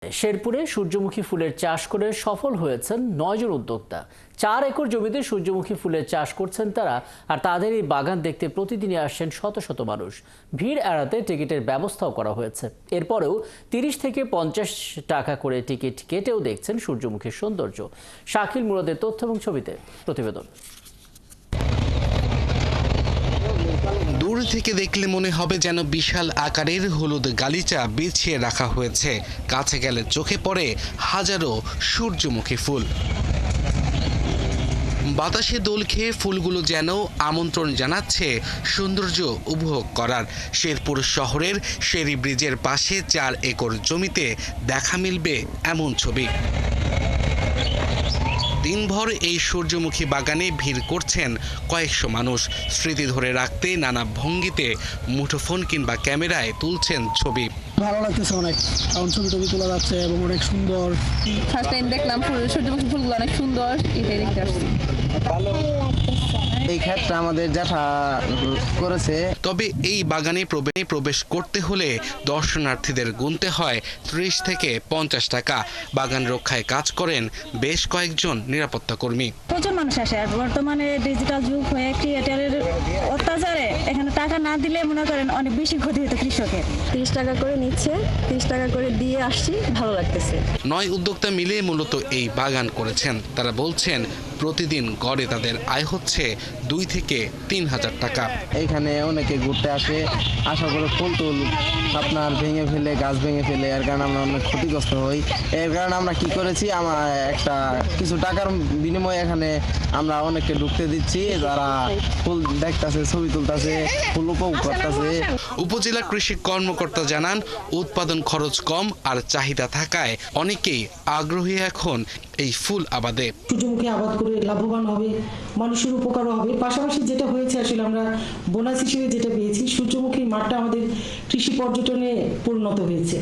শেরপুরে সূর্যমুখী ফুলের চাষ করে সফল হয়েছেন ৯ জন উদ্যোক্তা। ৪ একর জমিতে সূর্যমুখী ফুলের চাষ করছেন তারা। আর তাদের এই বাগান দেখতে প্রতিদিনই আসছেন শত শত মানুষ। ভিড় এড়াতে টিকিটের ব্যবস্থাও করা হয়েছে। এরপরেও ৩০ থেকে ৫০ টাকা করে টিকিট কেটেও দেখছেন সূর্যমুখীর সৌন্দর্য। শাকিল মুরাদের তথ্য এবং ছবিতে প্রতিবেদন। দূর থেকে দেখলে মনে হবে যেন বিশাল আকারের হলুদ গালিচা বিছিয়ে রাখা হয়েছে। কাছে গেলে চোখে পড়ে হাজারো সূর্যমুখী ফুল। বাতাসে দোল খেয়ে ফুলগুলো যেন আমন্ত্রণ জানাচ্ছে সৌন্দর্য উপভোগ করার। শেরপুর শহরের শেরি ব্রিজের পাশে ৪ একর জমিতে দেখা মিলবে এমন ছবি। দিনভর এই সূর্যমুখী বাগানে ভিড় করছেন কয়েকশো মানুষ। স্মৃতি ধরে রাখতে নানা ভঙ্গিতে মুঠোফোন কিংবা ক্যামেরায় তুলছেন ছবি। ভালো লাগতেছে অনেক, কারণ ছবি তোলা যাচ্ছে এবং অনেক সুন্দর। ফার্স্ট টাইম দেখলাম সূর্যমুখী ফুলগুলো অনেক সুন্দর, এটাই দেখতে আসছি। এই ক্ষেত্রে আমাদের জ্যাঠা করেছে। তবে এই বাগানে প্রবেশ করতে হলে দর্শনার্থীদের গুনতে হয় ৩০ থেকে ৫০ টাকা। বাগান রক্ষায় কাজ করেন বেশ কয়েকজন নিরাপত্তা কর্মী। প্রচুর মানুষ আসে, আর বর্তমানে ডিজিটাল যুগ হয়ে ক্রিয়েটারের অত্যাচারে এখানে টাকা না দিলে মনে করেন অনেক বেশি ক্ষতি হতো কৃষকের। ৩০ টাকা করে নিচ্ছে, ৩০ টাকা করে দিয়ে আসছি, ভালো লাগতেছে। ৯ উদ্যোক্তা মিলে মূলত এই বাগান করেছেন। তারা বলছেন প্রতিদিন গড়ে তাদের আয় হচ্ছে ২ থেকে ৩ হাজার টাকা। এইখানে অনেকে ঘুরতে আসে, আশা করে ফুল টুল আপনার ভেঙে ফেলে, গাছ ভেঙে ফেলে, এর কারণে আমরা অনেক ক্ষতিগ্রস্ত হই। এর কারণে আমরা কি করেছি, আমরা কিছু টাকার বিনিময়ে এখানে আমরা অনেককে ঢুকতে দিচ্ছি, যারা ফুল দেখতেছে, ছবি তুলতেছে, ফুল উপভোগ করতেছে। উপজেলা কৃষি কর্মকর্তা জানান উৎপাদন খরচ কম আর চাহিদা থাকায় অনেকেই আগ্রহী এখন এই ফুল আবাদে। সূর্যমুখী আবাদ করে লাভবান হবে, মানুষের উপকারও হবে। পাশাপাশি যেটা হয়েছে আসলে আমরা বোনাস হিসেবে যেটা পেয়েছি, সূর্যমুখী মাঠটা আমাদের কৃষি পর্যটনে পরিণত হয়েছে।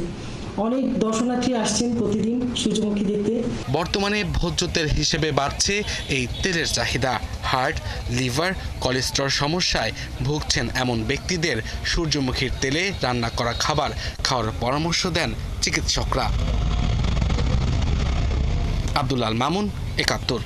অনেক দর্শনার্থী আসছেন প্রতিদিন সূর্যমুখী দেখতে। বর্তমানে ভোজ্য তেল হিসেবে বাড়ছে এই তেলের চাহিদা। হার্ট, লিভার, কোলেস্টেরল সমস্যায় ভুগছেন এমন ব্যক্তিদের সূর্যমুখীর তেলে রান্না করা খাবার খাওয়ার পরামর্শ দেন চিকিৎসকরা। আব্দুল আল মামুন, ৭১।